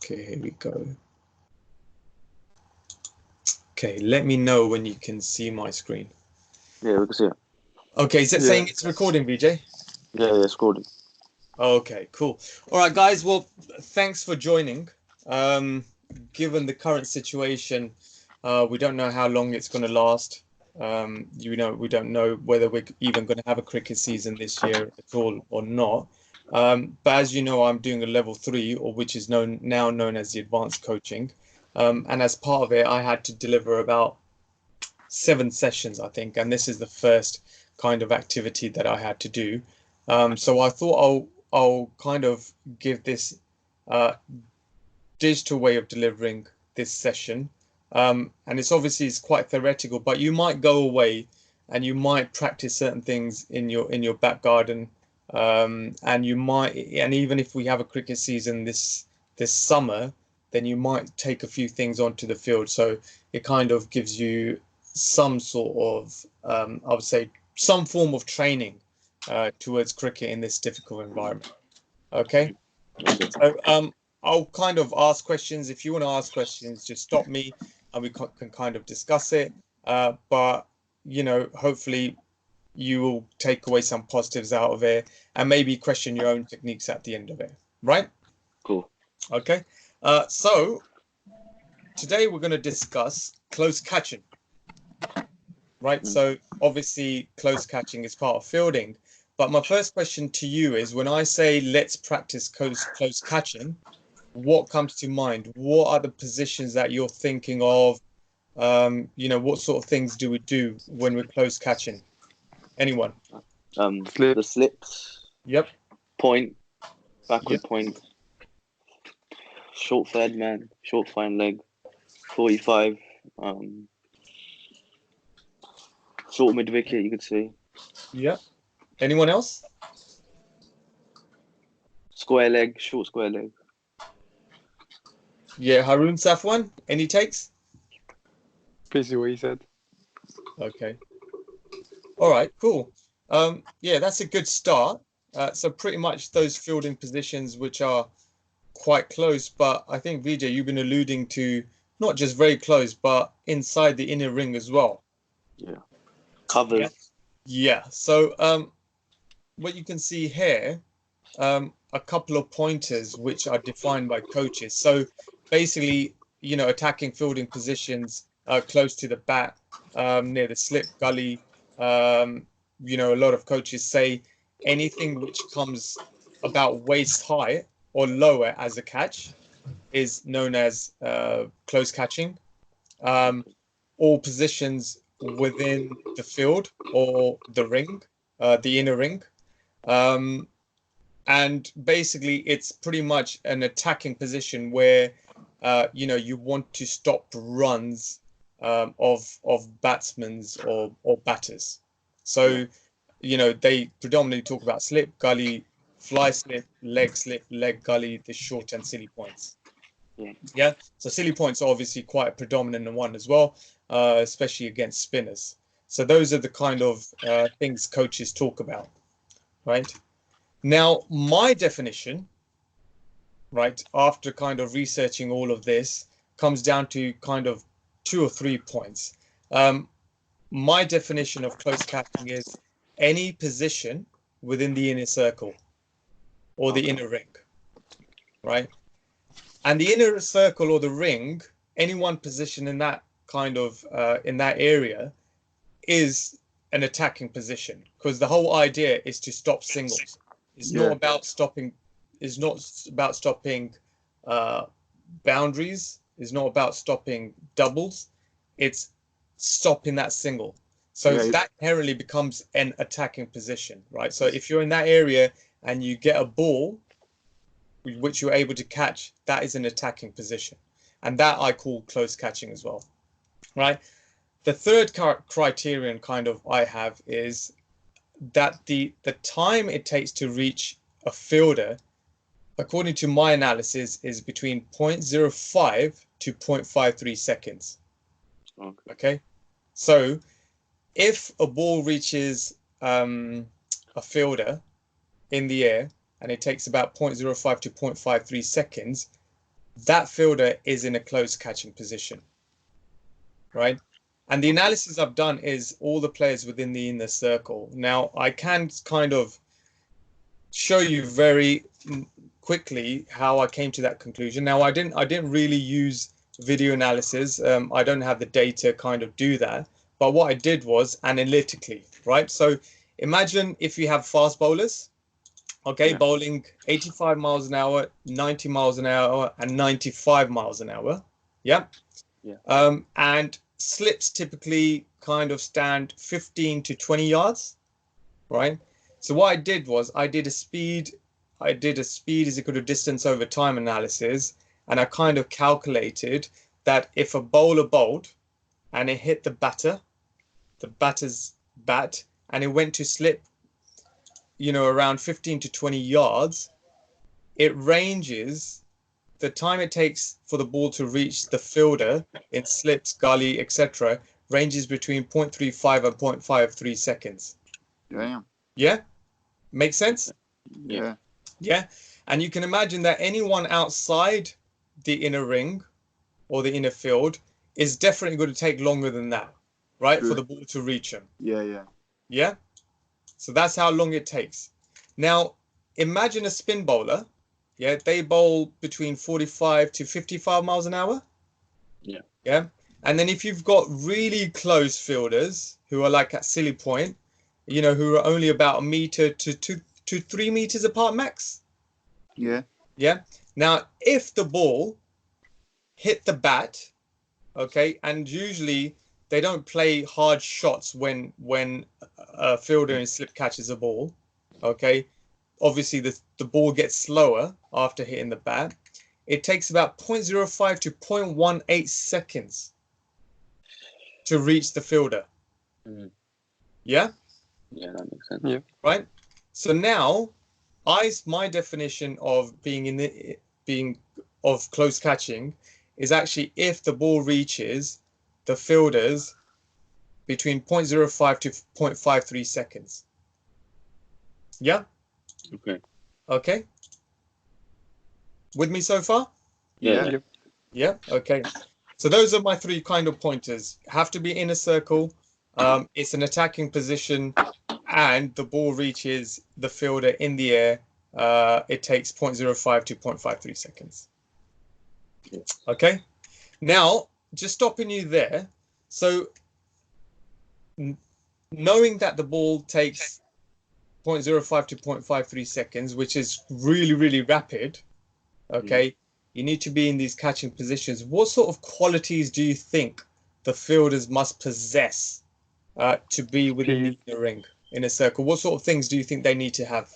Okay, here we go. Okay, let me know when you can see my screen. Yeah, we can see it. Okay, is it saying it's recording, VJ? Yeah, it's recording. Okay, cool. All right, guys. Well, thanks for joining. Given the current situation, we don't know how long it's going to last. We don't know whether we're even going to have a cricket season this year at all or not. But as you know, I'm doing a level 3, or which is now known as the advanced coaching. And as part of it, I had to deliver about 7 sessions, I think, and this is the first kind of activity that I had to do. So I thought I'll kind of give this digital way of delivering this session. And it's quite theoretical, but you might go away and you might practice certain things in your back garden. And even if we have a cricket season this summer, then you might take a few things onto the field. So it kind of gives you some sort of, I would say, some form of training towards cricket in this difficult environment. Okay. So I'll kind of ask questions. If you want to ask questions, just stop me and we can kind of discuss it. But, hopefully you will take away some positives out of it and maybe question your own techniques at the end of it. Right? Cool. Okay. So today we're going to discuss close catching. Right. So obviously close catching is part of fielding. But my first question to you is, when I say let's practice close catching, what comes to mind? What are the positions that you're thinking of? What sort of things do we do when we're close catching? Anyone? The slips, Yep. point, backward Yep. point, short third man, short fine leg, 45, short mid wicket, you could see. Yep. Anyone else? Square leg, short square leg. Yeah, Haroon Safwan, any takes? Basically what he said. Okay. All right, cool. Yeah, that's a good start. So pretty much those fielding positions which are quite close, but I think VJ, you've been alluding to not just very close, but inside the inner ring as well. Yeah. Covers. Yeah. Yeah. So what you can see here, a couple of pointers which are defined by coaches. So basically, attacking fielding positions close to the bat, near the slip gully. A lot of coaches say anything which comes about waist high or lower as a catch is known as close catching. All positions within the field or the ring, the inner ring. And basically, it's pretty much an attacking position where, you want to stop runs of batsmen or batters. So, they predominantly talk about slip, gully, fly slip, leg gully, the short and silly points. Yeah. So silly points are obviously quite a predominant one as well, especially against spinners. So those are the kind of things coaches talk about, right? Now, my definition, right, after kind of researching all of this, comes down to kind of 2 or 3 points. My definition of close catching is any position within the inner circle or the inner ring, right? And the inner circle or the ring, any one position in that kind of in that area is an attacking position, because the whole idea is to stop singles. It's not about stopping. It's not about stopping boundaries. It's not about stopping doubles. It's stopping that single. So that inherently becomes an attacking position, right? So if you're in that area and you get a ball which you're able to catch, that is an attacking position, and that I call close catching as well, right? The third criterion kind of I have is that the time it takes to reach a fielder, according to my analysis, is between 0.05 to 0.53 seconds. Okay. So if a ball reaches a fielder in the air and it takes about 0.05 to 0.53 seconds, that fielder is in a close catching position, right? And the analysis I've done is all the players within the inner circle. Now, I can kind of show you very quickly how I came to that conclusion. Now, I didn't really use video analysis. I don't have the data kind of do that. But what I did was analytically, right? So imagine if you have fast bowlers, okay, Yeah. bowling 85 miles an hour, 90 miles an hour, and 95 miles an hour. Yeah. Yeah. And slips typically kind of stand 15 to 20 yards, right? So what I did was I did a speed is equal to distance over time analysis, and I kind of calculated that if a bowler bowled and it hit the batter's bat, and it went to slip, around 15 to 20 yards, it ranges the time it takes for the ball to reach the fielder in slips, gully, etc., ranges between 0.35 and 0.53 seconds. Yeah. Yeah? Makes sense? Yeah. Yeah. And you can imagine that anyone outside the inner ring or the inner field is definitely going to take longer than that, right? True. For the ball to reach him. Yeah. Yeah? So that's how long it takes. Now, imagine a spin bowler. Yeah, they bowl between 45 to 55 miles an hour. Yeah. Yeah. And then if you've got really close fielders who are like at silly point, who are only about a meter to 3 meters apart max. Yeah. Yeah. Now, if the ball hit the bat, okay, and usually they don't play hard shots when a fielder in slip catches a ball, okay. Obviously, the ball gets slower after hitting the bat. It takes about 0.05 to 0.18 seconds to reach the fielder. Mhm. Yeah? Yeah, that makes sense. Yeah. Right? So now, my definition of being of close catching is actually if the ball reaches the fielders between 0.05 to 0.53 seconds. Yeah? Okay. Okay. With me so far? Yeah. Yep. Yeah. Okay. So those are my 3 kind of pointers. Have to be in a circle. It's an attacking position, and the ball reaches the fielder in the air. It takes 0.05 to 0.53 seconds. Yeah. Okay. Now, just stopping you there. So, knowing that the ball takes 0.05 to 0.53 seconds, which is really, really rapid, okay, you need to be in these catching positions. What sort of qualities do you think the fielders must possess to be within the ring in a circle? What sort of things do you think they need to have?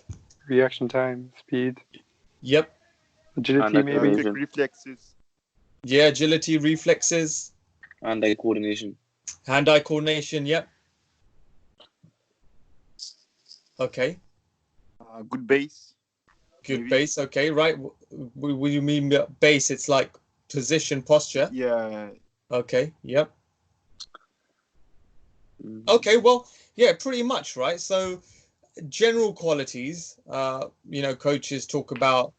Reaction time, speed, Yep. agility, And maybe. coordination. Reflexes. Yeah, agility, reflexes, And coordination. hand-eye coordination. Yep. Okay. Good base. Good Maybe. base. Okay, right. What do you mean base? It's like position, posture. Yeah. Okay. Yep. Mhm. Okay. Well, yeah, pretty much, right? So, general qualities. Coaches talk about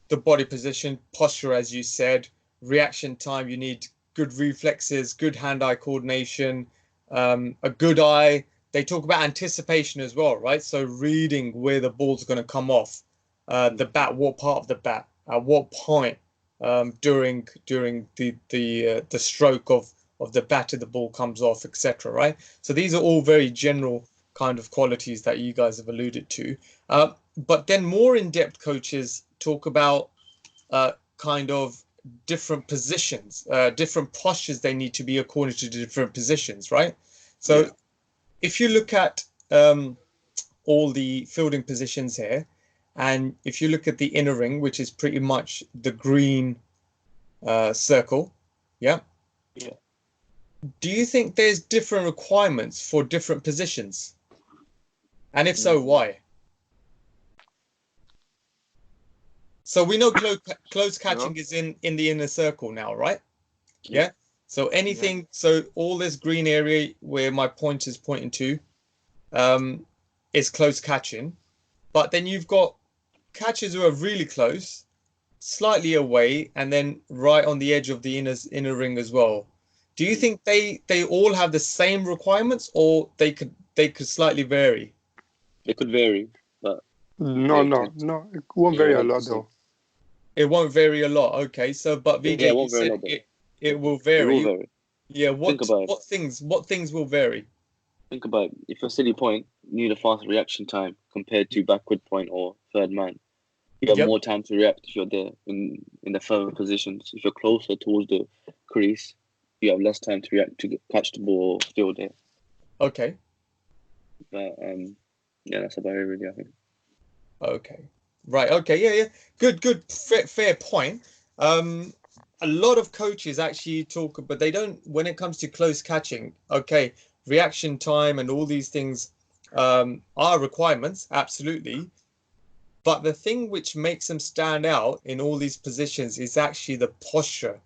the body position, posture, as you said, reaction time. You need good reflexes, good hand-eye coordination, a good eye. They talk about anticipation as well, right? So reading where the ball's going to come off, the bat, what part of the bat, at what point during the stroke of the batter the ball comes off, etc. Right? So these are all very general kind of qualities that you guys have alluded to. But then more in-depth coaches talk about kind of different positions, different postures they need to be according to different positions, right? So Yeah. if you look at all the fielding positions here, and if you look at the inner ring, which is pretty much the green circle, yeah? Yeah. Do you think there's different requirements for different positions? And if so, why? So we know close catching is in the inner circle now, right? Yeah. So anything, so all this green area where my point is pointing to is close catching. But then you've got catchers who are really close. slightly away, and then right on the edge of the inner ring as well. Do you think they all have the same requirements, or they could slightly vary? It could vary, but No, Yeah, no, okay. no. It won't Yeah, vary a I'd lot say- though. It won't vary a lot. Okay, so but Yeah, VJ, it you won't vary a said lot, but it will it vary. will vary. Yeah, Think about it. what things will vary? Think about it. If you're silly point, you need a faster reaction time compared to backward point or third man. You have Yep. more time to react if you're there in the firmer positions. If you're closer towards the crease, you have less time to react to catch the ball still there. Okay. But yeah, that's about it really, I think. Okay. Right. Okay. Yeah. Yeah. Good. Fair point. A lot of coaches actually talk, but they don't when it comes to close catching. Okay, reaction time and all these things are requirements, absolutely. But the thing which makes them stand out in all these positions is actually the posture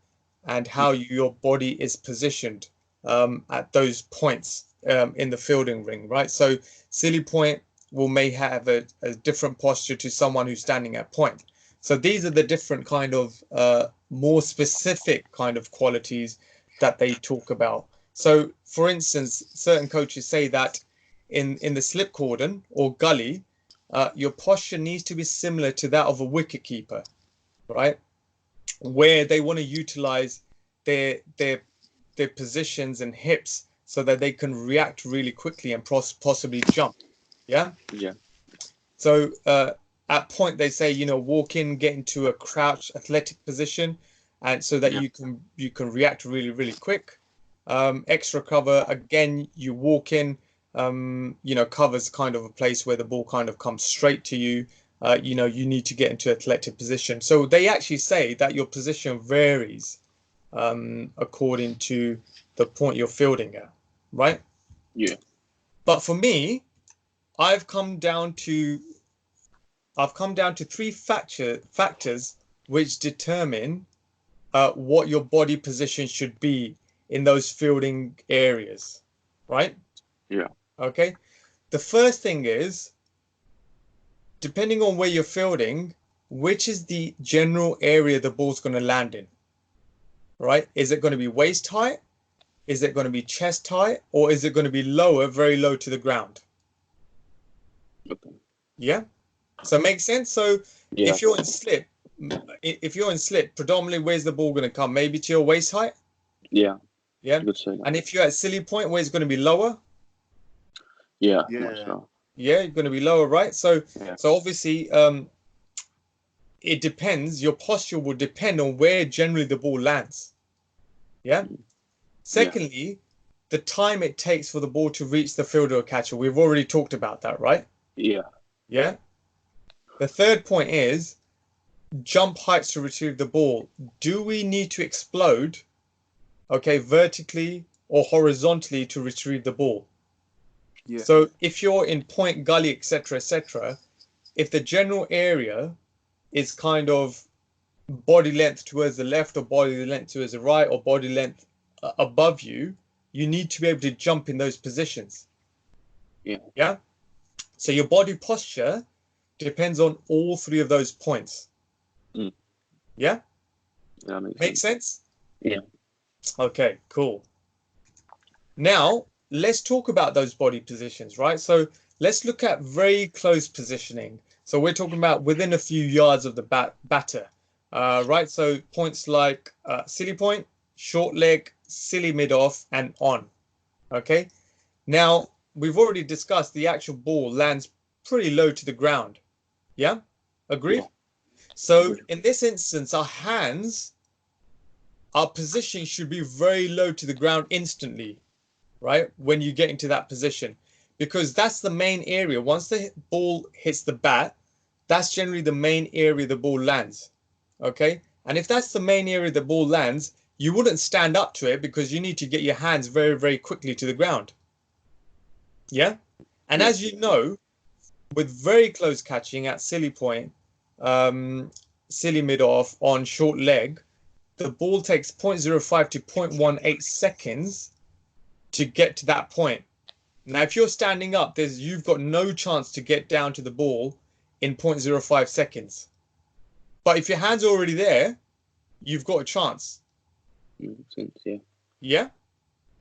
and how your body is positioned at those points in the fielding ring, right? So silly point may have a different posture to someone who's standing at point. So these are the different kind of more specific kind of qualities that they talk about. So, for instance, certain coaches say that in the slip cordon or gully, your posture needs to be similar to that of a wicket keeper, right? Where they want to utilize their positions and hips so that they can react really quickly and possibly jump. Yeah. Yeah. So at point they say, walk in, get into a crouch athletic position, and so that Yeah. you can react really, really quick. Extra cover, again, you walk in, covers kind of a place where the ball kind of comes straight to you. You need to get into athletic position. So they actually say that your position varies according to the point you're fielding at, right? Yeah. But for me, I've come down to three factors which determine what your body position should be in those fielding areas, right? Yeah. Okay. The first thing is, depending on where you're fielding, which is the general area the ball's going to land in, right? Is it going to be waist height? Is it going to be chest height? Or is it going to be lower, very low to the ground? Okay. Yeah. So it makes sense. So Yeah. if you're in slip, predominantly where's the ball going to come? Maybe to your waist height. Yeah. Yeah. Good say that. And if you're at silly point, where it's going to be lower. Yeah. Yeah. Much so. Yeah, you're going to be lower, right? So Yeah. so obviously it depends. Your posture will depend on where generally the ball lands. Yeah. Secondly, the time it takes for the ball to reach the fielder or catcher. We've already talked about that, right? Yeah. Yeah. The third point is jump heights to retrieve the ball. Do we need to explode, okay, vertically or horizontally to retrieve the ball? Yeah. So if you're in point, gully, etc., if the general area is kind of body length towards the left or body length towards the right or body length above you, you need to be able to jump in those positions. Yeah. Yeah. So your body posture depends on all three of those points. Mm. Yeah. That makes Makes sense? Yeah. Okay, cool. Now, let's talk about those body positions, right? So let's look at very close positioning. So we're talking about within a few yards of the batter, right? So points like silly point, short leg, silly mid-off, and on. Okay. Now, we've already discussed the actual ball lands pretty low to the ground. Yeah? Agreed? Yeah. So Agreed. in this instance, our position should be very low to the ground instantly, right? When you get into that position, because that's the main area. Once the ball hits the bat, that's generally the main area the ball lands. Okay. And if that's the main area the ball lands, you wouldn't stand up to it because you need to get your hands very, very quickly to the ground. Yeah. And as you know, with very close catching at silly point, silly mid-off on short leg, the ball takes 0.05 to 0.18 seconds to get to that point. Now, if you're standing up, you've got no chance to get down to the ball in 0.05 seconds. But if your hand's already there, you've got a chance. Makes sense, yeah. Yeah?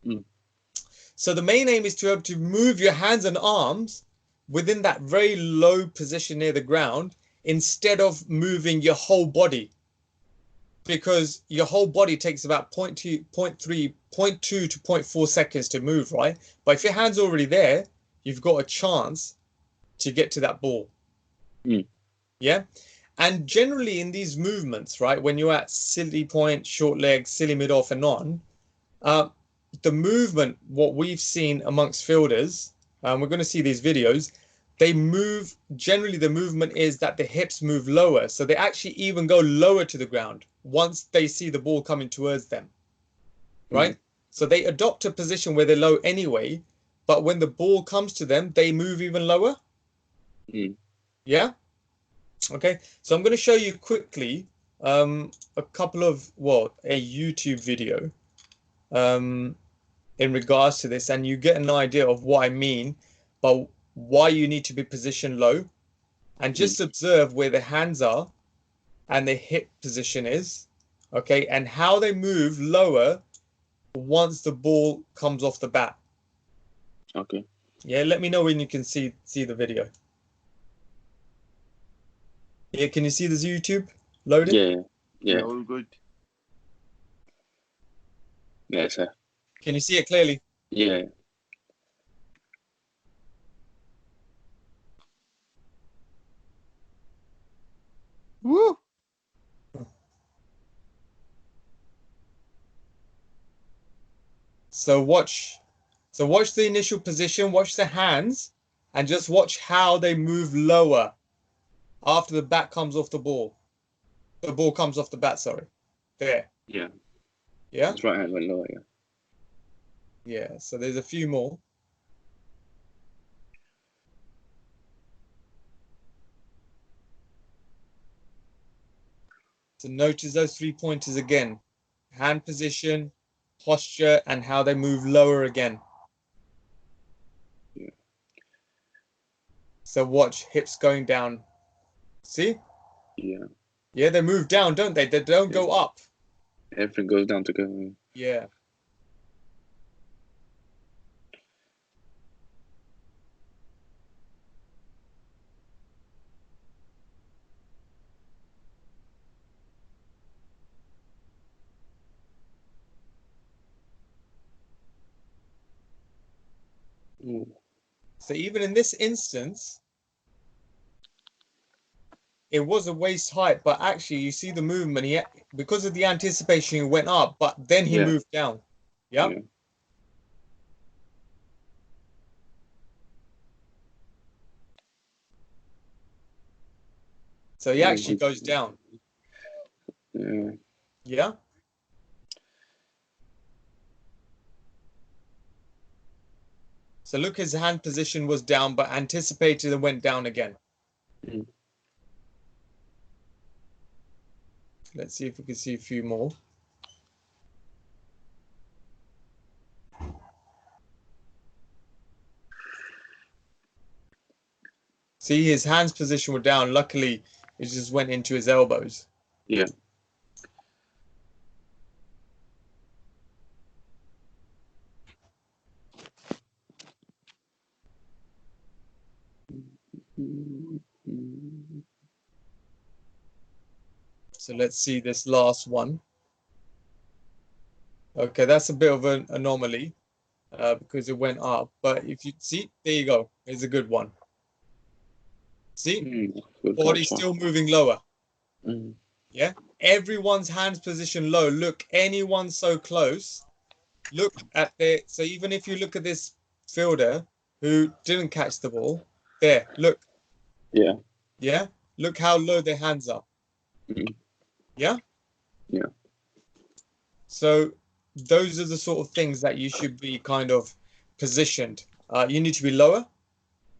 Mm. So the main aim is to be able to move your hands and arms within that very low position near the ground instead of moving your whole body. Because your whole body takes about 0.2, 0.3, 0.2 to 0.4 seconds to move, right? But if your hand's already there, you've got a chance to get to that ball. Mm. Yeah? And generally in these movements, right, when you're at silly point, short leg, silly mid-off and on, the movement, what we've seen amongst fielders, we're going to see these videos, they move, generally the movement is that the hips move lower. So they actually even go lower to the ground once they see the ball coming towards them, right? So they adopt a position where they're low anyway, but when the ball comes to them, they move even lower. Yeah? Okay, so I'm going to show you quickly a couple of, well, a YouTube video in regards to this, and you get an idea of what I mean, but why you need to be positioned low, and just observe where the hands are and the hip position is, okay, and how they move lower once the ball comes off the bat. Okay. Yeah, let me know when you can see the video. Yeah, can you see this YouTube loading? Yeah. Yeah. All good. Yeah, sir. Can you see it clearly? Yeah. Woo! So watch the initial position, watch the hands, and just watch how they move lower after the bat comes off the ball. The ball comes off the bat, sorry. There. Yeah. Yeah? His right hand went lower, yeah. Yeah, so there's a few more. So notice those 3 pointers again. Hand position, posture, and how they move lower again. Yeah. So watch hips going down. See? Yeah. Yeah, they move down, don't they? They don't go up. Everything goes down to go. Yeah. So even in this instance, it was a waist height, but actually you see the movement. He, because of the anticipation, he went up, but then he moved down. Yep. Yeah. So he actually goes down. Yeah. Yeah. So look, his hand position was down, but anticipated and went down again. Let's see if we can see a few more. See, his hands position were down. Luckily, it just went into his elbows. Yeah. So let's see this last one. Okay, that's a bit of an anomaly because it went up. But if you see, there you go. It's a good one. See, body's still moving lower. Yeah, everyone's hands position low. Look, anyone so close. Look at their. So even if you look at this fielder who didn't catch the ball, there. Look. Yeah. Yeah. Look how low their hands are. Yeah. Yeah. So those are the sort of things that you should be kind of positioned. You need to be lower.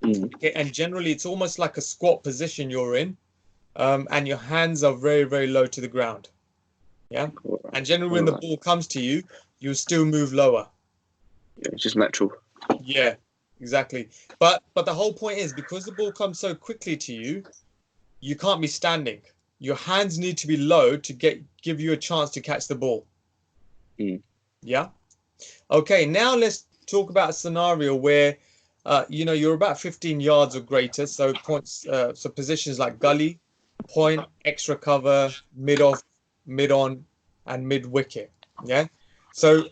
Okay, and generally it's almost like a squat position you're in, and your hands are very, very low to the ground. Yeah, and generally when the ball comes to you, you still move lower. Yeah, it's just natural. Yeah, exactly. But the whole point is because the ball comes so quickly to you, you can't be standing. your hands need to be low to give you a chance to catch the ball. Yeah. Okay, now let's talk about a scenario where you're about 15 yards or greater, so points, so positions like gully, point, extra cover, mid-off, mid-on, and mid-wicket. Yeah. So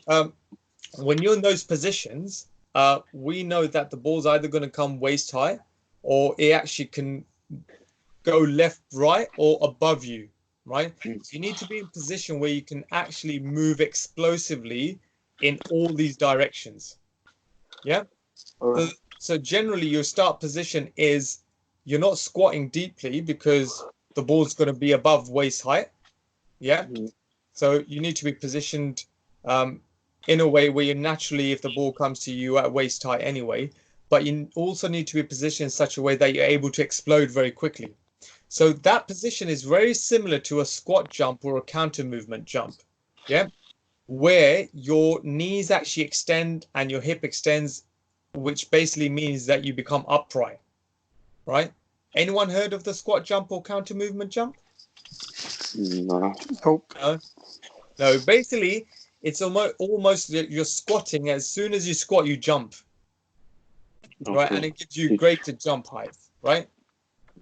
when you're in those positions, we know that the ball's either going to come waist high, or it actually can go left, right, or above you, right? So you need to be in a position where you can actually move explosively in all these directions. Yeah. Alright. So generally your start position is you're not squatting deeply because the ball's going to be above waist height. Yeah. So you need to be positioned in a way where you naturally, if the ball comes to you at waist height anyway, but you also need to be positioned in such a way that you're able to explode very quickly. So that position is very similar to a squat jump or a counter movement jump. Yeah. Where your knees actually extend and your hip extends, which basically means that you become upright, right? Anyone heard of the squat jump or counter movement jump? No. Nope. No, basically it's almost you're squatting. As soon as you squat, you jump, right? And it gives you greater jump height, right?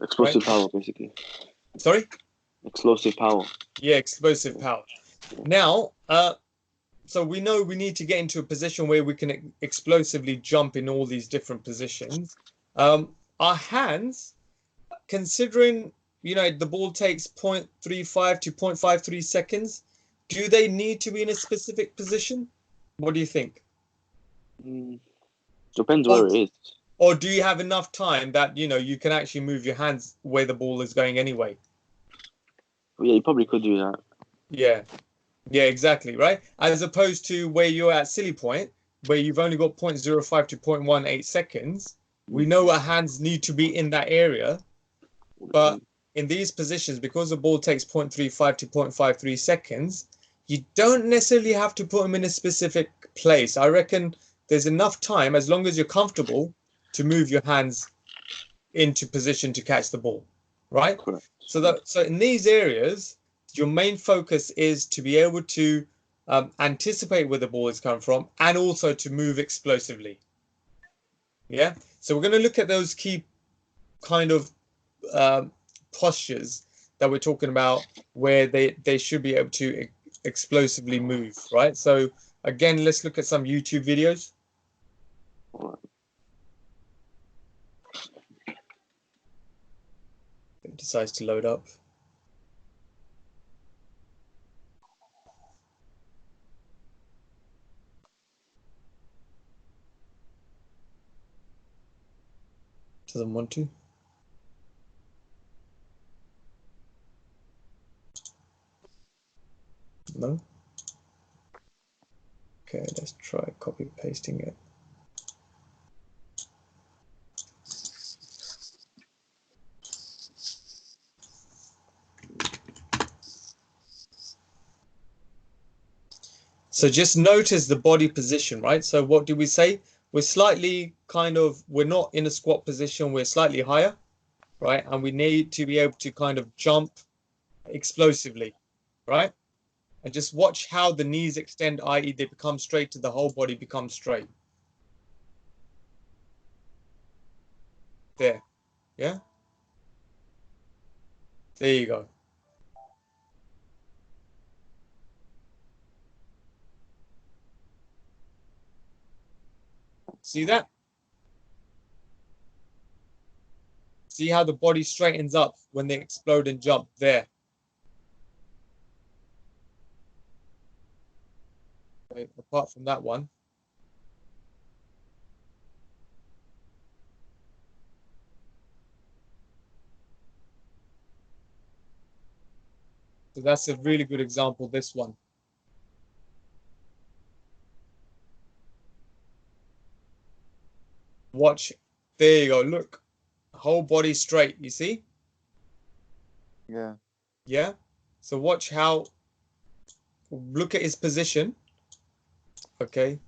Explosive power, basically. Sorry? Explosive power. Yeah, explosive power. Now, so we know we need to get into a position where we can explosively jump in all these different positions. Our hands, considering, the ball takes 0.35 to 0.53 seconds, do they need to be in a specific position? What do you think? Depends where it is. Or do you have enough time that, you can actually move your hands where the ball is going anyway? Yeah, you probably could do that. Yeah. Yeah, exactly, right? As opposed to where you're at silly point, where you've only got 0.05 to 0.18 seconds. We know our hands need to be in that area. But in these positions, because the ball takes 0.35 to 0.53 seconds, you don't necessarily have to put them in a specific place. I reckon there's enough time, as long as you're comfortable, to move your hands into position to catch the ball, right? Correct. So in these areas, your main focus is to be able to anticipate where the ball is coming from and also to move explosively. Yeah. So we're going to look at those key kind of postures that we're talking about where they should be able to explosively move, right? So again, let's look at some YouTube videos. It decides to load up. Doesn't want to. No. Okay, let's try copy pasting it. So just notice the body position, right? So what do we say? We're slightly we're not in a squat position, we're slightly higher, right? And we need to be able to kind of jump explosively, right? And just watch how the knees extend, i.e. they become straight to the whole body becomes straight. There, yeah? There you go. See that? See how the body straightens up when they explode and jump there. Okay, apart from that one. So that's a really good example, this one. Watch, there you go, look. Whole body straight, you see? Yeah. Yeah? So watch how, look at his position. Okay.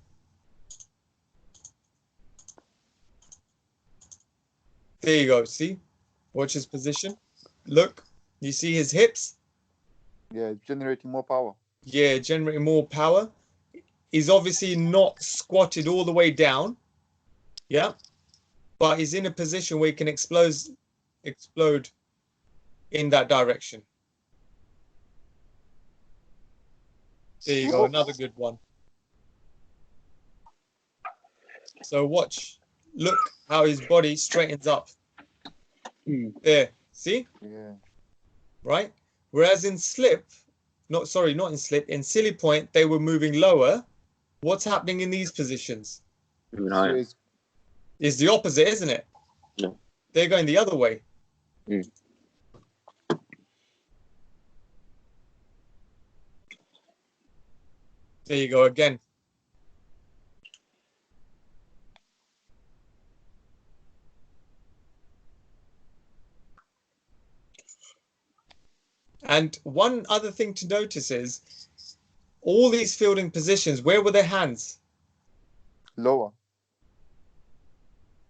There you go, see? Watch his position. Look, You see his hips? Yeah, it's generating more power. Yeah, generating more power. He's obviously not squatted all the way down. Yeah. But he's in a position where he can explode in that direction. There you go, another good one. So watch, look how his body straightens up. There, see? Yeah. Right? Whereas in slip, not in slip, in silly point, they were moving lower. What's happening in these positions? Moving So higher. It's the opposite, isn't it? Yeah. They're going the other way. Mm. There you go again. And one other thing to notice is all these fielding positions, where were their hands? Lower.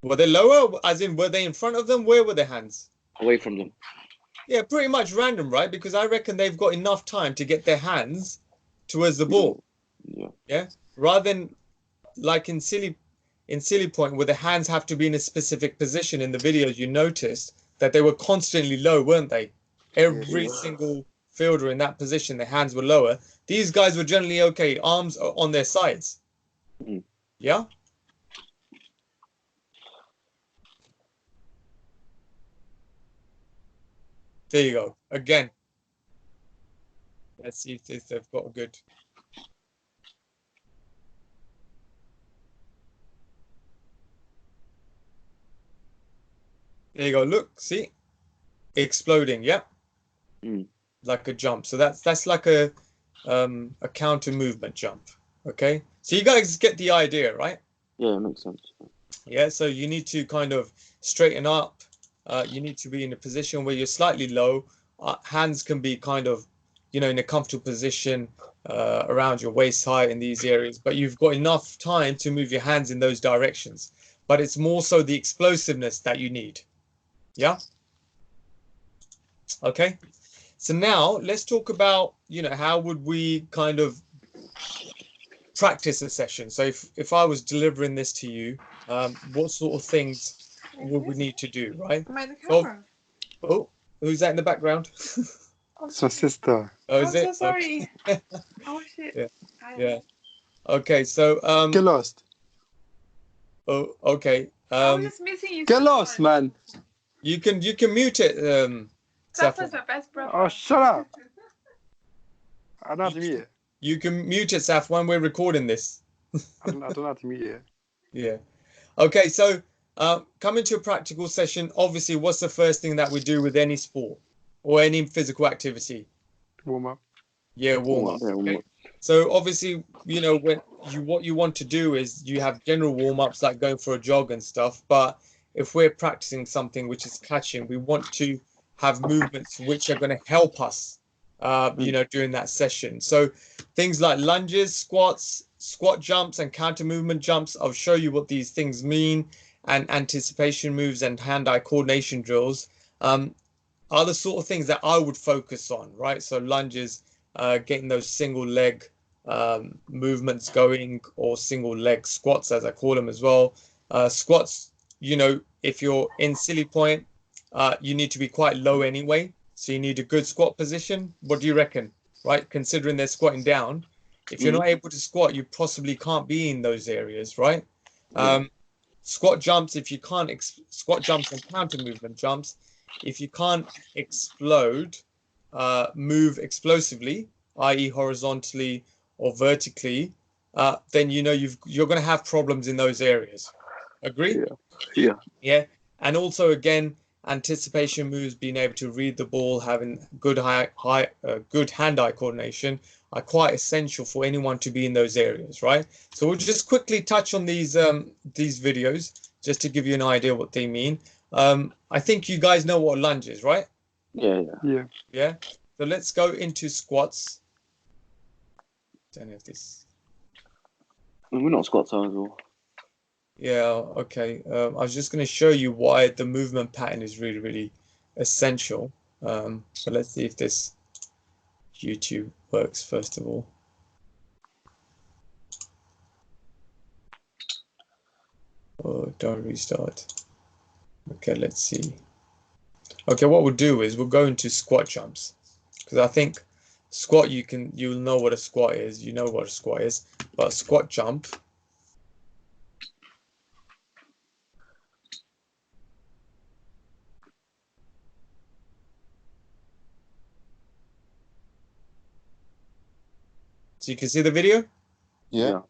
Were they lower? As in, were they in front of them? Where were their hands? Away from them. Yeah, pretty much random, right? Because I reckon they've got enough time to get their hands towards the ball. Yeah. Yeah. Rather than like in silly point where the hands have to be in a specific position. In the videos, you noticed that they were constantly low, weren't they? Every Yeah. single fielder in that position, their hands were lower. These guys were generally okay, arms are on their sides. Mm. Yeah. There you go. Again. Let's see if they've got a good. There you go. Look, see, exploding. Yep. Mm. Like a jump. So that's like a counter movement jump. Okay. So you guys get the idea, right? Yeah, it makes sense. Yeah. So you need to kind of straighten up. You need to be in a position where you're slightly low. Hands can be kind of, in a comfortable position around your waist height in these areas, but you've got enough time to move your hands in those directions. But it's more so the explosiveness that you need. Yeah. Okay. So now let's talk about, how would we kind of practice a session? So if I was delivering this to you, what sort of things would we need to do, right? Oh, who's that in the background? It's my sister. Oh, I'm is so it? sorry. Oh shit. Yeah. Yeah. Okay, so Get lost. oh, okay. I was just missing you. Get so lost, much. man. You can mute it, That Safa. was my best brother. Oh, shut up. I don't have to mute it. You can mute it, Saf, when we're recording this. I don't have to mute it. Yeah. Okay, so coming to a practical session, obviously, what's the first thing that we do with any sport or any physical activity? Warm up. Yeah, warm up. Yeah, warm Okay. up. So obviously, what you want to do is you have general warm ups like going for a jog and stuff. But if we're practicing something which is catching, we want to have movements which are going to help us, during that session. So things like lunges, squats, squat jumps, and counter movement jumps. I'll show you what these things mean, and anticipation moves and hand-eye coordination drills are the sort of things that I would focus on, right? So lunges, getting those single leg movements going, or single leg squats, as I call them as well. Squats, if you're in silly point, you need to be quite low anyway. So you need a good squat position. What do you reckon? Right? Considering they're squatting down, if you're not able to squat, you possibly can't be in those areas, right? Squat jumps, if you can't squat jumps and counter movement jumps, if you can't move explosively, i.e. horizontally or vertically, then you're going to have problems in those areas. Agree? Yeah. Yeah. And also, again, anticipation moves, being able to read the ball, having good good hand-eye coordination are quite essential for anyone to be in those areas, right? So we'll just quickly touch on these videos just to give you an idea what they mean. I think you guys know what lunge is, right? Yeah. Yeah. So let's go into squats. Don't know if this. We're not squats as well. Yeah, okay. I was just going to show you why the movement pattern is really, really essential. But let's see if this YouTube works first of all. Oh, don't restart. Okay, let's see. Okay, what we'll do is we'll go into squat jumps, because I think squat you'll know what a squat is. You know what a squat is, but squat jump. So you can see the video? Yeah.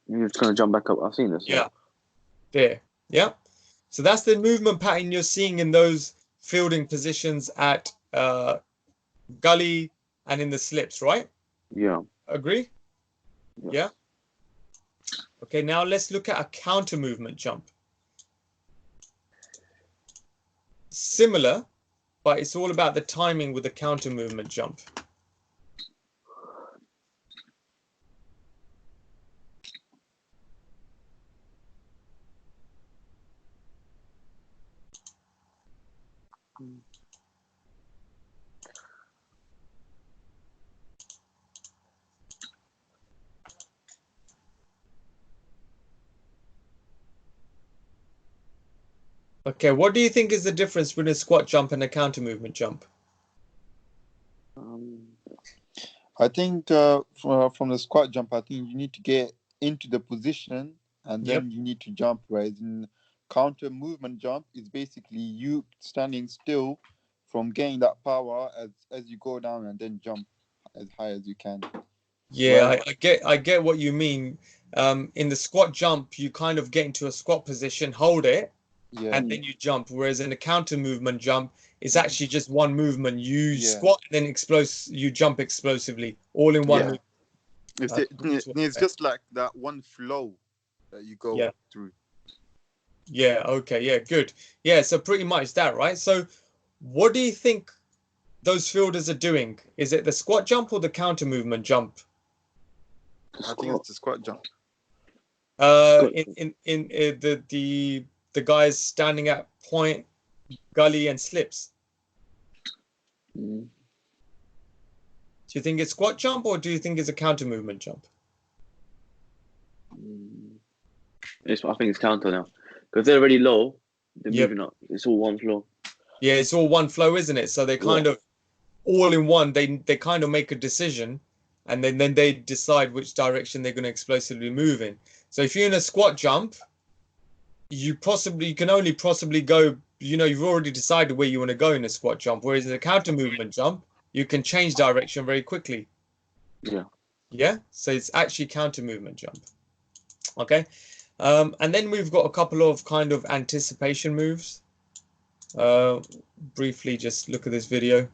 You're just gonna jump back up. I've seen this. Yeah. There. Yeah. So that's the movement pattern you're seeing in those fielding positions at gully and in the slips, right? Yeah. Agree? Yeah. Yeah. Okay, now let's look at a counter movement jump. Similar, but it's all about the timing with the counter movement jump. Okay, what do you think is the difference between a squat jump and a counter movement jump? I think from the squat jump, I think you need to get into the position and then you need to jump. Whereas in counter movement jump is basically you standing still from getting that power as you go down and then jump as high as you can. Yeah, Right. I get what you mean. In the squat jump, you kind of get into a squat position, hold it, Yeah. and then you jump. Whereas in a counter movement jump, it's actually just one movement. You squat and then you jump explosively, all in one movement. It's just like that one flow that you go through. Yeah, okay, yeah, good. Yeah, so pretty much that, right? So what do you think those fielders are doing? Is it the squat jump or the counter movement jump? I think it's the squat jump. The guys standing at point, gully, and slips. Do you think it's squat jump or do you think it's a counter movement jump? I think it's counter now because they're already low. They're moving up. It's all one flow. Yeah, it's all one flow, isn't it? So they kind of all in one. They kind of make a decision, and then they decide which direction they're going to explosively move in. So if you're in a squat jump, you can only possibly go. You've already decided where you want to go in a squat jump. Whereas in a counter movement jump, you can change direction very quickly. Yeah. Yeah. So it's actually counter movement jump. Okay. And then we've got a couple of kind of anticipation moves. Briefly, just look at this video.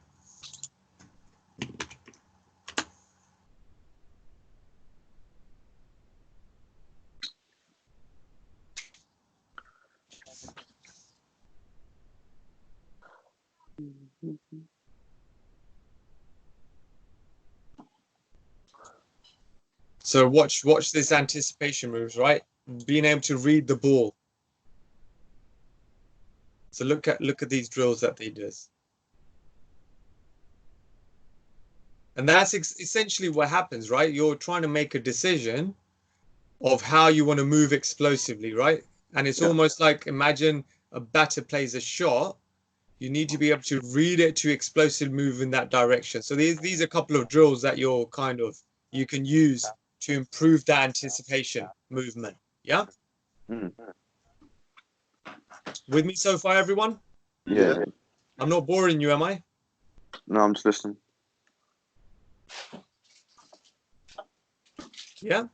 So watch this anticipation moves, right? Being able to read the ball. So look at these drills that he does. And that's essentially what happens, right? You're trying to make a decision of how you want to move explosively, right? And it's almost like, imagine a batter plays a shot. You need to be able to read it to explosively move in that direction. So these are a couple of drills that you can use to improve that anticipation movement. Yeah? With me so far, everyone? Yeah. I'm not boring you, am I? No, I'm just listening. Yeah?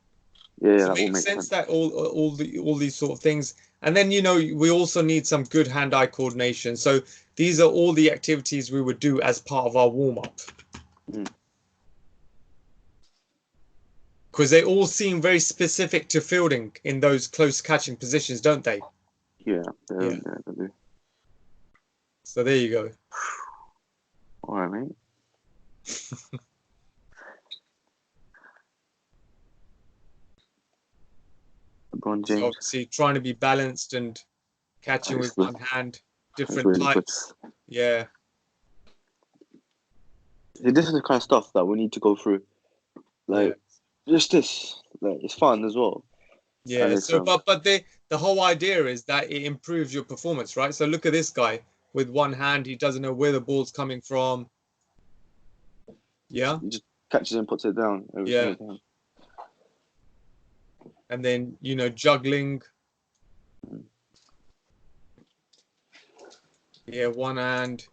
Yeah, So that it all makes makes sense sense. that all these sort of things. And then, we also need some good hand-eye coordination. So these are all the activities we would do as part of our warm-up. Because they all seem very specific to fielding in those close catching positions, don't they? Yeah. Yeah. So there you go. All right, mate. LeBron So James. obviously trying to be balanced and catching with one hand, different really good. types. Yeah. See, this is the kind of stuff that we need to go through. Like, just this. Like, it's fun as well. Yeah. And it's, So, but the whole idea is that it improves your performance, right? So look at this guy with one hand. He doesn't know where the ball's coming from. Yeah. He just catches and puts it down every Yeah. single time. And then, you know, juggling. Yeah, one hand.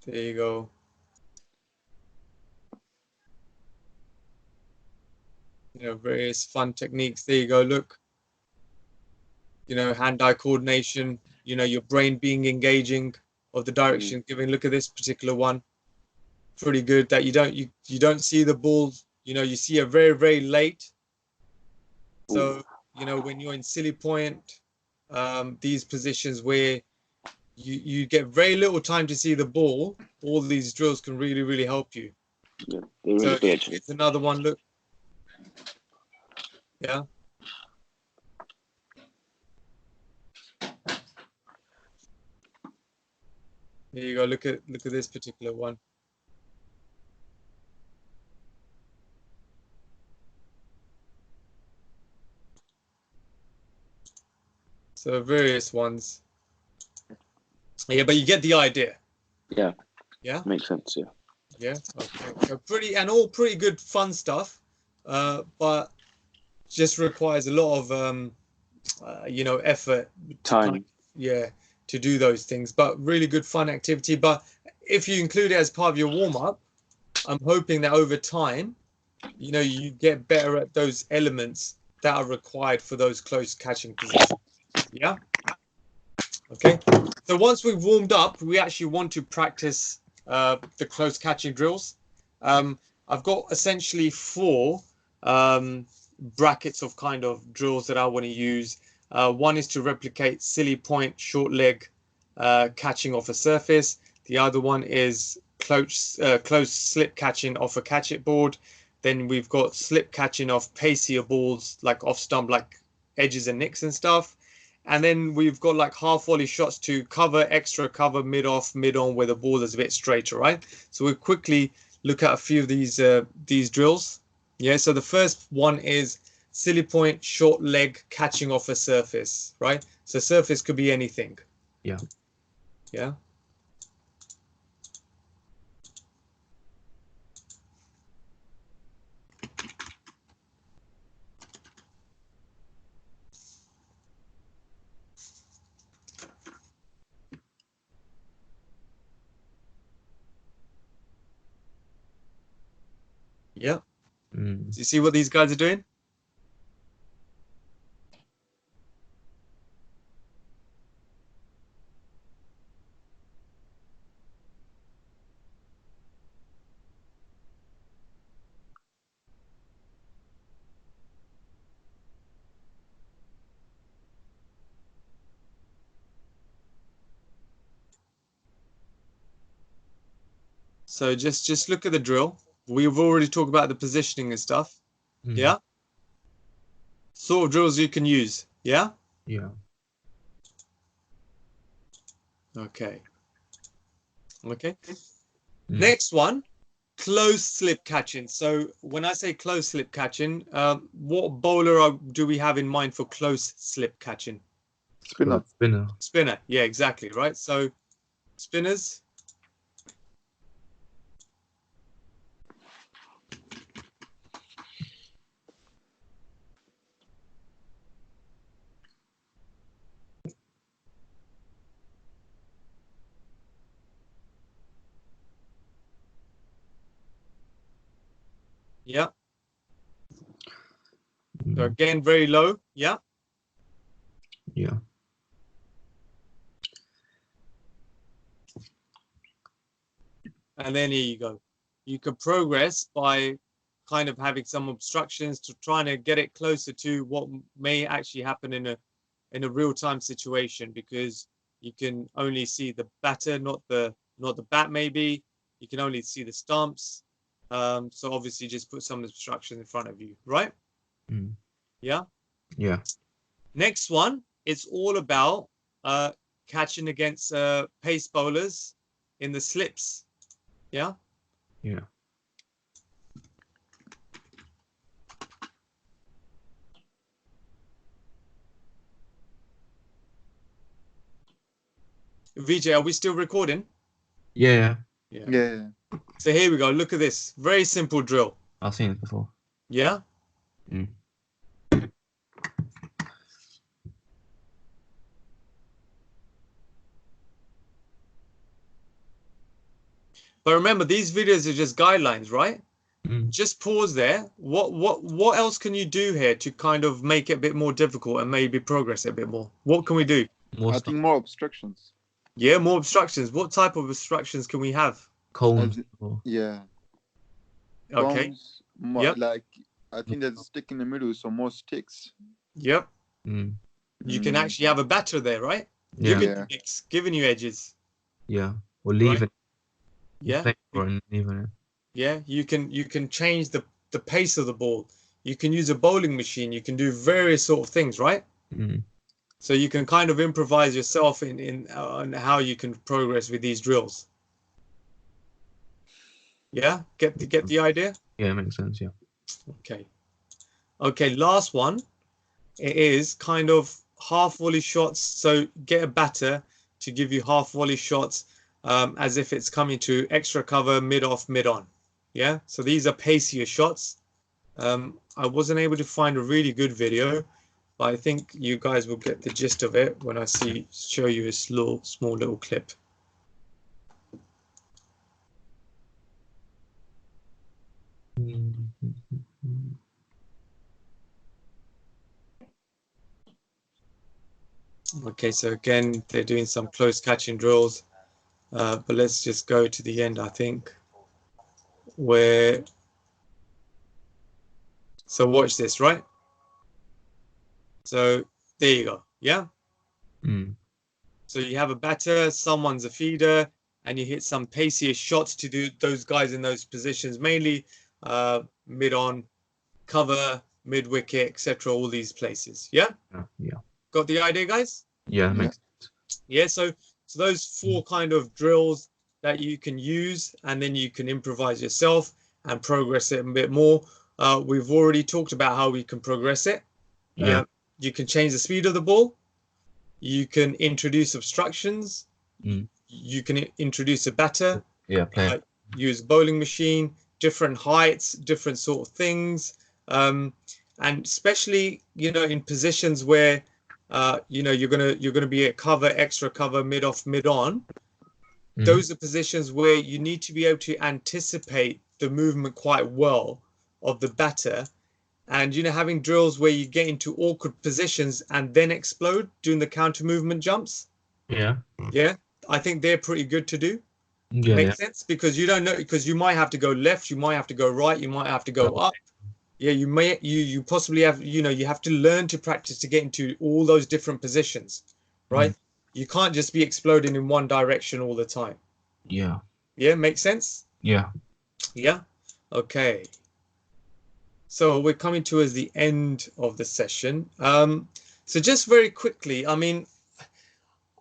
There you go. You know, various fun techniques. There you go. Look. You know, hand-eye coordination. You know, your brain being engaging of the direction given. Look at this particular one. Pretty good. That you don't see the ball. You know, you see it very, very late. So, you know, when you're in silly point, these positions where you get very little time to see the ball, all these drills can really, really help you. Yeah, they really So do actually. here's another one. Look. Yeah. There you go. Look at this particular one. So various ones. Yeah, but you get the idea. Yeah. Yeah. Makes sense. Yeah. Yeah. Okay. So all pretty good fun stuff, but just requires a lot of you know, effort. Time. To do those things. But really good fun activity. But if you include it as part of your warm up, I'm hoping that over time, you know, you get better at those elements that are required for those close catching positions. Yeah. Okay. So once we've warmed up, we actually want to practice the close catching drills. I've got essentially 4 brackets of kind of drills that I want to use. One is to replicate silly point, short leg catching off a surface. The other one is close slip catching off a catch it board. Then we've got slip catching off pacier balls, like off stump, like edges and nicks and stuff. And then we've got like half volley shots to cover, extra cover, mid off, mid on, where the ball is a bit straighter, right? So we'll quickly look at a few of these drills. Yeah, so the first one is silly point, short leg catching off a surface, right? So surface could be anything. Yeah. Yeah. Yeah. Do you see what these guys are doing? So just look at the drill. We've already talked about the positioning and stuff. Yeah. Sort of drills you can use. Yeah. Yeah. Okay. Okay. Next one, close slip catching. So when I say close slip catching, what bowler do we have in mind for close slip catching? Spinner. Spinner. Yeah, exactly. Right. So spinners. Yeah. So again, very low. Yeah. Yeah. And then here you go. You can progress by kind of having some obstructions to trying to get it closer to what may actually happen in a real-time situation, because you can only see the batter, not the bat maybe. You can only see the stumps. So obviously just put some obstruction in front of you, right? Mm. Yeah. Yeah. Next one, it's all about catching against pace bowlers in the slips. Yeah. Yeah. VJ, are we still recording? Yeah. Yeah. So here we go. Look at this. Very simple drill. I've seen it before. Yeah. Mm. But remember, these videos are just guidelines, right? Mm. Just pause there. What else can you do here to kind of make it a bit more difficult and maybe progress it a bit more? What can we do? More I stuff. think more obstructions. Yeah, more obstructions. What type of obstructions can we have? Cones. As- or- Yeah. Okay. Bones, more, Yep. like I think there's a stick in the middle, so more sticks. Yep. Mm. You can Mm. actually have a batter there, right? Yeah. Giving Yeah. you nicks, giving you edges. Yeah. Or leaving. Yeah. Play for it and leaving it. Yeah. You can change the pace of the ball. You can use a bowling machine. You can do various sort of things, right? Mm. So you can kind of improvise yourself in on how you can progress with these drills. Yeah, get the idea. Yeah, it makes sense. Yeah. Okay, last one. It is kind of half volley shots. So get a batter to give you half volley shots as if it's coming to extra cover, mid off, mid on. Yeah, so these are pacier shots. I wasn't able to find a really good video, but I think you guys will get the gist of it when I show you a small little clip. Okay, so again, they're doing some close catching drills, but let's just go to the end, I think, where, so watch this, right? So there you go, yeah? Mm. So you have a batter, someone's a feeder, and you hit some pacier shots to do those guys in those positions, mainly mid-on, cover, mid-wicket, etc., all these places, yeah? Yeah. Got the idea, guys? Yeah. Makes Yeah, so those four kind of drills that you can use, and then you can improvise yourself and progress it a bit more. We've already talked about how we can progress it. Yeah. You can change the speed of the ball. You can introduce obstructions. Mm. You can introduce a batter. Yeah. Play. Use bowling machine, different heights, different sort of things, and especially in positions where you're gonna be at cover, extra cover, mid off, mid on. Mm. Those are positions where you need to be able to anticipate the movement quite well of the batter, and having drills where you get into awkward positions and then explode doing the counter movement jumps. Yeah. Yeah, I think they're pretty good to do. Yeah. Makes sense, because you don't know, because you might have to go left, you might have to go right, you might have to go up. Yeah, you possibly have, you have to learn to practice to get into all those different positions, right? You can't just be exploding in one direction all the time. Yeah. Yeah, makes sense? Yeah. Yeah. Okay. So we're coming towards the end of the session. So just very quickly, I mean,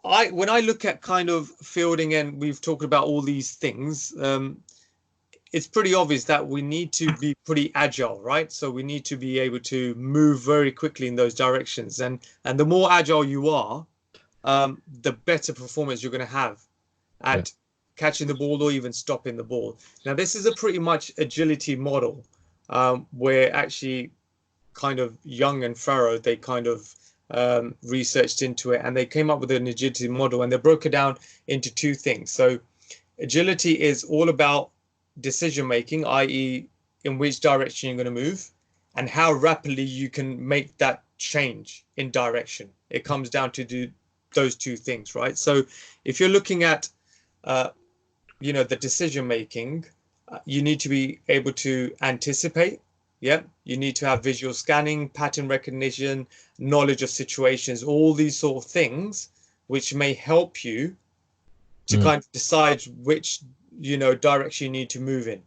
when I look at kind of fielding, and we've talked about all these things, it's pretty obvious that we need to be pretty agile, right? So we need to be able to move very quickly in those directions, and the more agile you are, the better performance you're going to have at catching the ball or even stopping the ball. Now, this is a pretty much agility model, where actually kind of Young and Farrow, they kind of researched into it, and they came up with an agility model, and they broke it down into two things. So agility is all about decision making, i.e. in which direction you're going to move and how rapidly you can make that change in direction. It comes down to do those two things, right? So if you're looking at the decision making, you need to be able to anticipate. Yeah, you need to have visual scanning, pattern recognition, knowledge of situations, all these sort of things which may help you to kind of decide which direction you need to move in.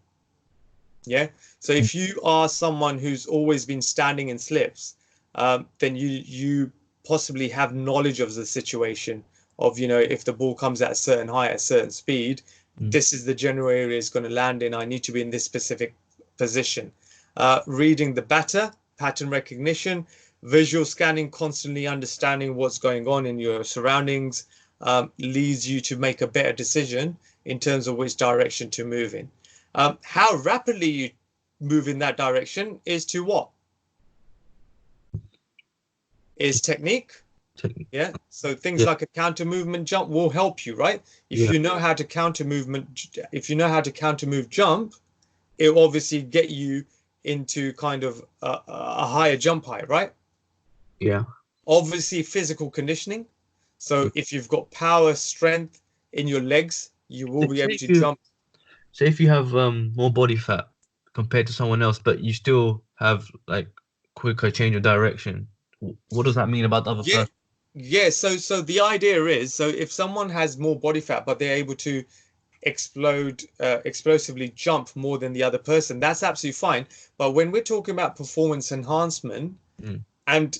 Yeah. So if you are someone who's always been standing in slips, then you possibly have knowledge of the situation of, if the ball comes at a certain height, at a certain speed, this is the general area it's going to land in. I need to be in this specific position. Reading the batter, pattern recognition, visual scanning, constantly understanding what's going on in your surroundings, leads you to make a better decision in terms of which direction to move in. How rapidly you move in that direction is to what? Is technique. Yeah. So things like a counter movement jump will help you, right? If you know how to counter movement, if you know how to counter move jump, it will obviously get you into kind of a higher jump height, right? Yeah. Obviously physical conditioning. So if you've got power, strength in your legs, you will be able to jump. So if you have more body fat compared to someone else, but you still have like quicker change of direction, what does that mean about the other person? Yeah, so the idea is, so if someone has more body fat, but they're able to explosively jump more than the other person, that's absolutely fine. But when we're talking about performance enhancement, and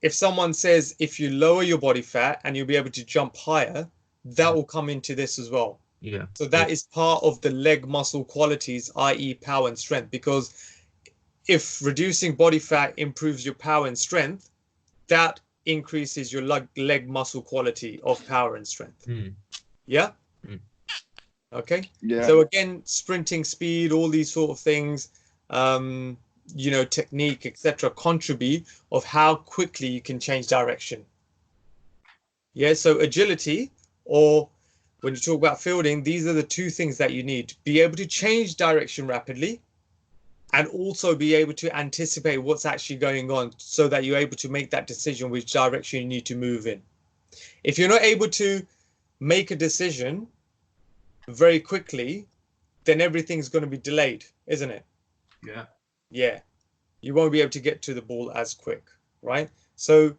if someone says if you lower your body fat and you'll be able to jump higher, that will come into this as well. Yeah. So that is part of the leg muscle qualities, i.e. power and strength, because if reducing body fat improves your power and strength, that increases your leg muscle quality of power and strength. Yeah. Okay. Yeah. So again, sprinting speed, all these sort of things, technique, etc., contribute of how quickly you can change direction. Yeah. So agility, or when you talk about fielding, these are the two things that you need: be able to change direction rapidly, and also be able to anticipate what's actually going on so that you're able to make that decision which direction you need to move in. If you're not able to make a decision very quickly, then everything's going to be delayed, isn't it? Yeah. Yeah. You won't be able to get to the ball as quick, right? So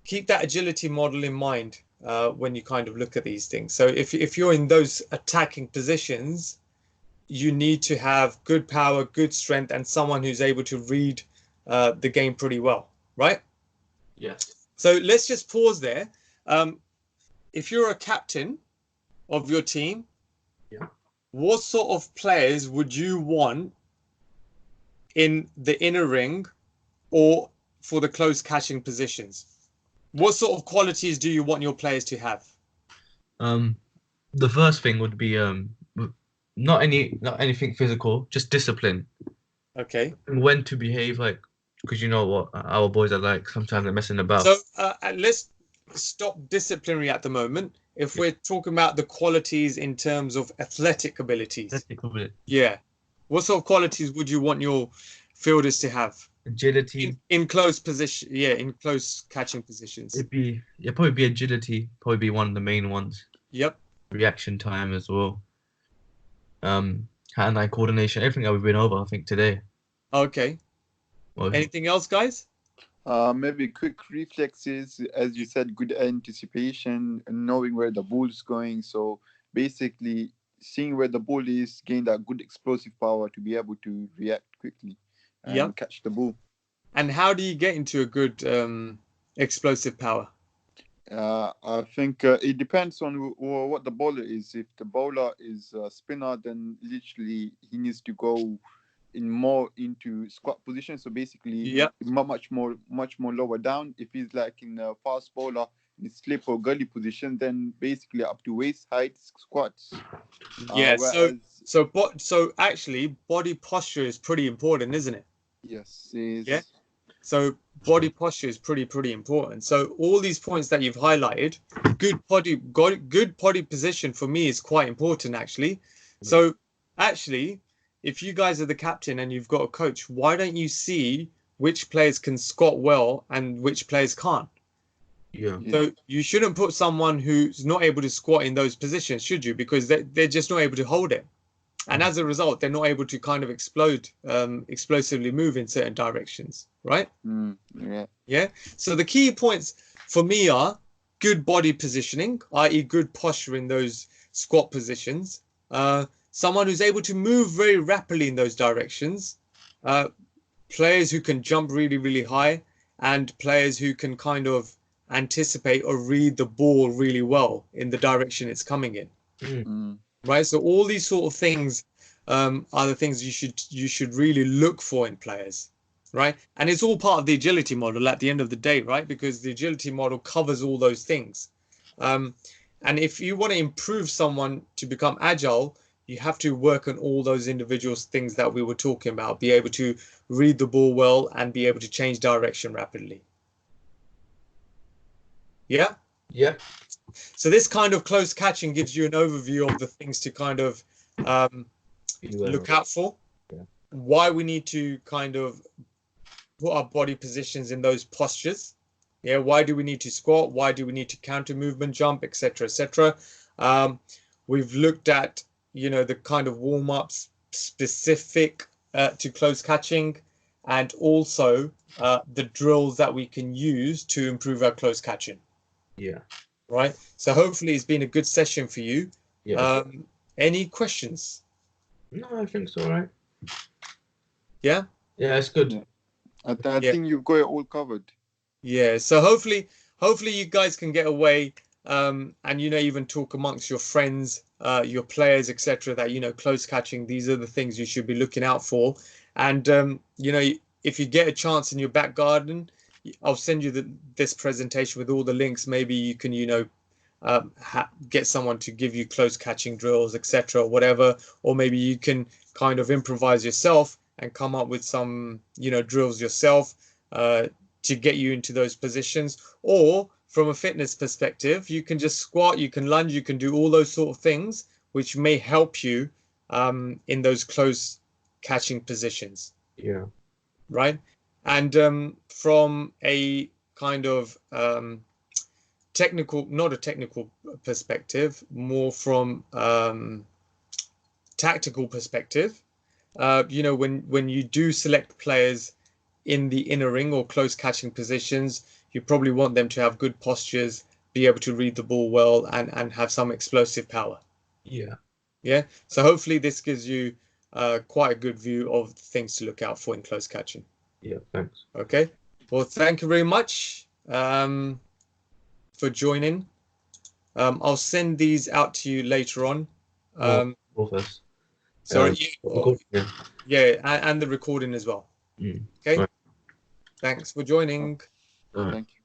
keep that agility model in mind when you kind of look at these things. So if you're in those attacking positions, you need to have good power, good strength, and someone who's able to read the game pretty well, right? Yes. So let's just pause there. If you're a captain of your team, what sort of players would you want in the inner ring or for the close catching positions? What sort of qualities do you want your players to have? The first thing would be not anything physical, just discipline. Okay. And when to behave, like, because you know what our boys are like. Sometimes they're messing about. So let's stop disciplinary at the moment. If we're talking about the qualities in terms of athletic abilities. Yeah. What sort of qualities would you want your fielders to have? Agility. In close position. Yeah, in close catching positions. Probably be agility. Probably be one of the main ones. Yep. Reaction time as well. Hand-eye coordination. Everything that we've been over, I think, today. Okay. Well, anything else, guys? Maybe quick reflexes, as you said, good anticipation, and knowing where the ball is going. So basically, seeing where the ball is, gain that good explosive power to be able to react quickly and catch the ball. And how do you get into a good explosive power? I think it depends on what the bowler is. If the bowler is a spinner, then literally he needs to go more into squat position. So basically, much more lower down. If he's like in a fast bowler in slip or gully position, then basically up to waist height squats. Yeah. So actually, body posture is pretty important, isn't it? Yes. It is. Yeah. So body posture is pretty important. So all these points that you've highlighted, good body position for me is quite important actually. So actually, if you guys are the captain and you've got a coach, why don't you see which players can squat well and which players can't? Yeah. So you shouldn't put someone who's not able to squat in those positions, should you? Because they're just not able to hold it. And as a result, they're not able to kind of explosively move in certain directions, right? Yeah. So the key points for me are good body positioning, i.e. good posture in those squat positions, someone who's able to move very rapidly in those directions, players who can jump really, really high, and players who can kind of anticipate or read the ball really well in the direction it's coming in. Mm. Right, so all these sort of things are the things you should really look for in players, right? And it's all part of the agility model at the end of the day, right? Because the agility model covers all those things. And if you want to improve someone to become agile, you have to work on all those individual things that we were talking about. Be able to read the ball well and be able to change direction rapidly. Yeah. Yeah. So this kind of close catching gives you an overview of the things to kind of look out for. Yeah. Why we need to kind of put our body positions in those postures. Yeah. Why do we need to squat? Why do we need to counter movement jump, etc., etc. We've looked at, you know, the kind of warm-ups specific to close catching, and also the drills that we can use to improve our close catching. Yeah. Right. So hopefully it's been a good session for you. Yeah. Any questions? No, I think it's all right. Yeah. Yeah, it's good. Yeah. I think you've got it all covered. Yeah. So hopefully you guys can get away and, you know, even talk amongst your friends, your players, etc., that, you know, close catching, these are the things you should be looking out for. And, you know, if you get a chance in your back garden, I'll send you this presentation with all the links. Maybe you can, you know, get someone to give you close catching drills, etc., or whatever. Or maybe you can kind of improvise yourself and come up with some, you know, drills yourself to get you into those positions. Or from a fitness perspective, you can just squat, you can lunge, you can do all those sort of things, which may help you in those close catching positions. Yeah. Right. And from a kind of technical, not a technical perspective, more from tactical perspective, you know, when you do select players in the inner ring or close catching positions, you probably want them to have good postures, be able to read the ball well, and have some explosive power. Yeah. Yeah. So hopefully this gives you quite a good view of things to look out for in close catching. Yeah, thanks. Okay. Well, thank you very much for joining. I'll send these out to you later on. Both of us. Sorry. Yeah. Yeah, and the recording as well. Mm. Okay. Right. Thanks for joining. All right. Thank you.